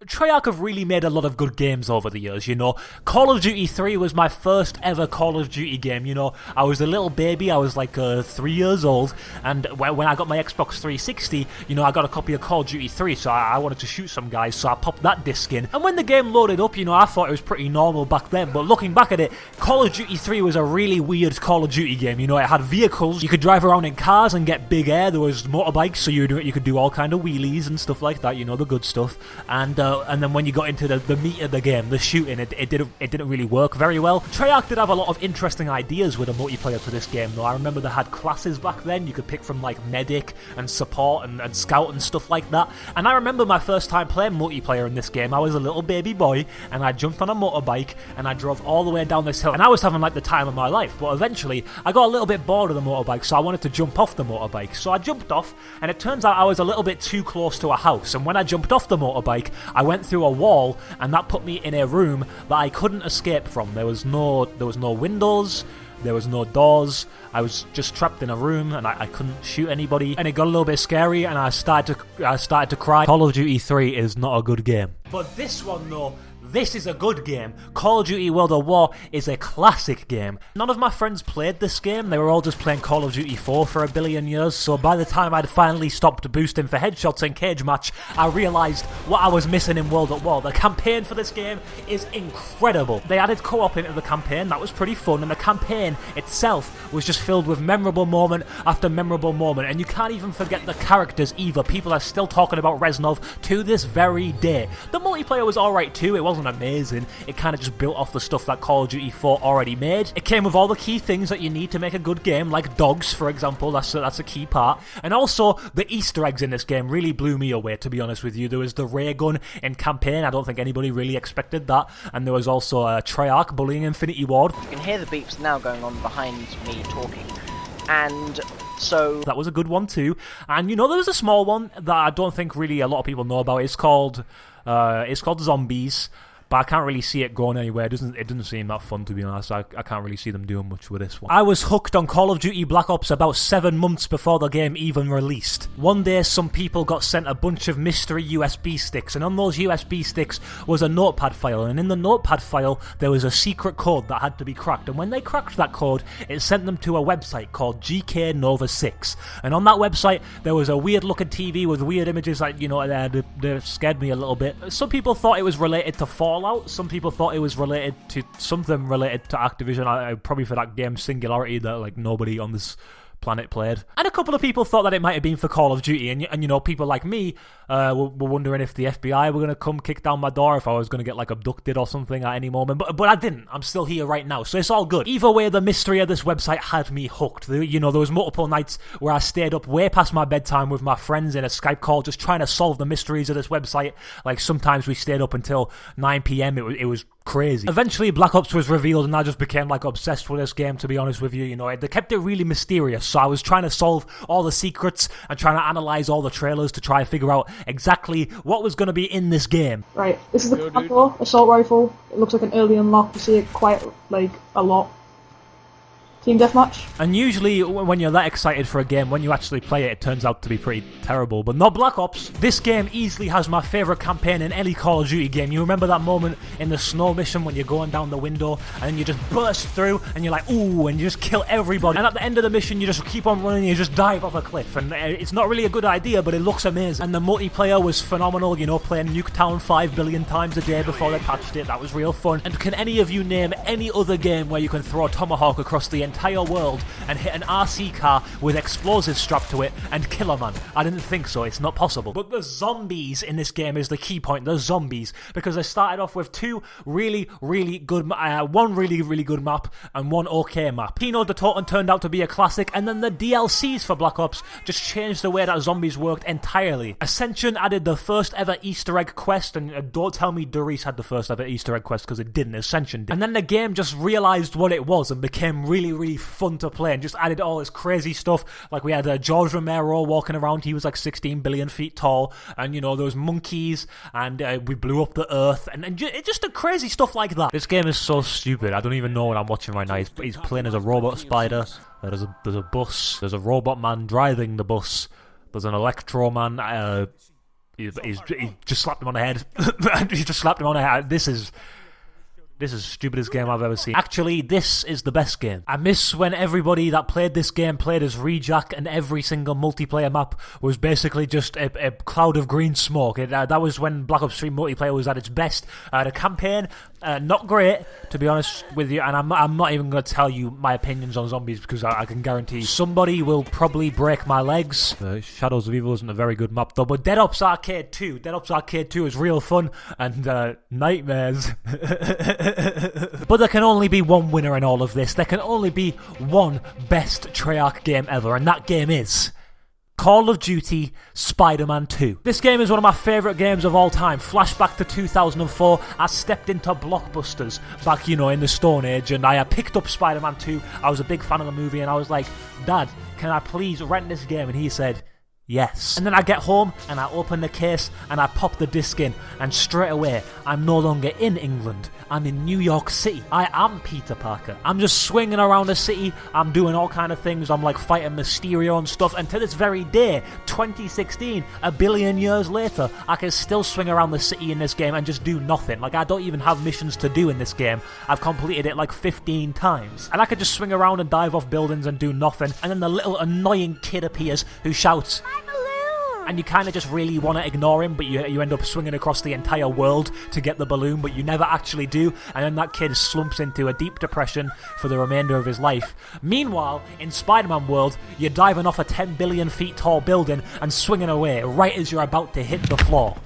Treyarch have really made a lot of good games over the years, you know. Call of Duty 3 was my first ever Call of Duty game, you know. I was a little baby, I was like 3 years old, and when I got my Xbox 360, you know, I got a copy of Call of Duty 3, so I wanted to shoot some guys, so I popped that disc in. And when the game loaded up, you know, I thought it was pretty normal back then, but looking back at it, Call of Duty 3 was a really weird Call of Duty game, you know. It had vehicles, you could drive around in cars and get big air, there was motorbikes, so you could do all kind of wheelies and stuff like that, you know, the good stuff. And then when you got into the meat of the game, the shooting, it didn't really work very well. Treyarch did have a lot of interesting ideas with a multiplayer for this game, though. I remember they had classes back then. You could pick from like medic and support and scout and stuff like that. And I remember my first time playing multiplayer in this game. I was a little baby boy, and I jumped on a motorbike and I drove all the way down this hill. And I was having like the time of my life. But eventually, I got a little bit bored of the motorbike, so I wanted to jump off the motorbike. So I jumped off, and it turns out I was a little bit too close to a house. And when I jumped off the motorbike, I went through a wall, and that put me in a room that I couldn't escape from. There was no windows, there was no doors. I was just trapped in a room, and I couldn't shoot anybody. And it got a little bit scary, and I started to cry. Call of Duty 3 is not a good game, but this one though. This is a good game. Call of Duty World at War is a classic game. None of my friends played this game. They were all just playing Call of Duty 4 for a billion years, so by the time I'd finally stopped boosting for headshots in Cage Match, I realised what I was missing in World at War. The campaign for this game is incredible. They added co-op into the campaign, that was pretty fun, and the campaign itself was just filled with memorable moment after memorable moment, and you can't even forget the characters either. People are still talking about Reznov to this very day. The multiplayer was alright too, it wasn't amazing. It kind of just built off the stuff that Call of Duty 4 already made. It came with all the key things that you need to make a good game, like dogs, for example. That's a key part. And also, the Easter eggs in this game really blew me away, to be honest with you. There was the ray gun in campaign. I don't think anybody really expected that. And there was also Treyarch bullying Infinity Ward. You can hear the beeps now going on behind me talking. And so that was a good one too. And you know, there was a small one that I don't think really a lot of people know about. It's called Zombies. But I can't really see it going anywhere. It doesn't seem that fun, to be honest. I can't really see them doing much with this one. I was hooked on Call of Duty Black Ops about 7 months before the game even released. One day, some people got sent a bunch of mystery USB sticks, and on those USB sticks was a notepad file, and in the notepad file, there was a secret code that had to be cracked, and when they cracked that code, it sent them to a website called GK Nova 6, and on that website, there was a weird-looking TV with weird images that, you know, they scared me a little bit. Some people thought it was related to Fallout. Some people thought it was related to something related to Activision, probably for that game Singularity that like nobody on this planet played. And a couple of people thought that it might have been for Call of Duty, and you know, people like me were wondering if the FBI were going to come kick down my door, if I was going to get like abducted or something at any moment, but I didn't. I'm still here right now, so it's all good. Either way, the mystery of this website had me hooked. You know, there was multiple nights where I stayed up way past my bedtime with my friends in a Skype call just trying to solve the mysteries of this website. Like sometimes we stayed up until 9 p.m. It was crazy. Eventually Black Ops was revealed, and I just became like obsessed with this game, to be honest with you. You know, they kept it really mysterious, so I was trying to solve all the secrets and trying to analyze all the trailers to try and figure out exactly what was going to be in this game. Right, this is the Clapper assault rifle. It looks like an early unlock. You see it quite like a lot. Team deathmatch. And usually when you're that excited for a game, when you actually play it, it turns out to be pretty terrible. But not Black Ops. This game easily has my favourite campaign in any Call of Duty game. You remember that moment in the snow mission when you're going down the window and then you just burst through and you're like, ooh, and you just kill everybody. And at the end of the mission, you just keep on running and you just dive off a cliff. And it's not really a good idea, but it looks amazing. And the multiplayer was phenomenal, you know, playing Nuketown 5 billion times a day before they patched it. That was real fun. And can any of you name any other game where you can throw a tomahawk across the entire world and hit an RC car with explosives strapped to it and kill a man? I didn't think so. It's not possible. But the zombies in this game is the key point. The zombies, because they started off with two really good, one really good map and one okay map. Kino de Toten turned out to be a classic, and then the DLCs for Black Ops just changed the way that zombies worked entirely. Ascension added the first ever Easter egg quest, and don't tell me Doris had the first ever Easter egg quest, because it didn't. Ascension did. And then the game just realised what it was and became really fun to play, and just added all this crazy stuff. Like we had George Romero walking around. He was like 16 billion feet tall, and you know, there was monkeys, and we blew up the earth, and just the crazy stuff like that. This game is so stupid. I don't even know what I'm watching right now. He's playing as a robot spider. There's a bus. There's a robot man driving the bus. There's an electro man. He just slapped him on the head. He just slapped him on the head. This is the stupidest game I've ever seen. Actually, this is the best game. I miss when everybody that played this game played as Rejack, and every single multiplayer map was basically just a cloud of green smoke. That was when Black Ops 3 multiplayer was at its best. The campaign, not great, to be honest with you, and I'm not even going to tell you my opinions on zombies, because I can guarantee somebody will probably break my legs. Shadows of Evil isn't a very good map though, but Dead Ops Arcade 2 is real fun, and nightmares. But there can only be one winner in all of this. There can only be one best Treyarch game ever, and that game is Call of Duty Spider-Man 2. This game is one of my favourite games of all time. Flashback to 2004, I stepped into Blockbusters back, in the Stone Age, and I picked up Spider-Man 2. I was a big fan of the movie, and I was like, Dad, can I please rent this game? And he said, yes. And then I get home and I open the case and I pop the disc in, and straight away I'm no longer in England, I'm in New York City. I am Peter Parker. I'm just swinging around the city, I'm doing all kind of things, I'm like fighting Mysterio and stuff, and to this very day, 2016, a billion years later, I can still swing around the city in this game and just do nothing. Like, I don't even have missions to do in this game. I've completed it like 15 times. And I could just swing around and dive off buildings and do nothing, and then the little annoying kid appears who shouts, and you kind of just really want to ignore him, but you end up swinging across the entire world to get the balloon, but you never actually do, and then that kid slumps into a deep depression for the remainder of his life. Meanwhile, in Spider-Man world, you're diving off a 10 billion feet tall building and swinging away right as you're about to hit the floor.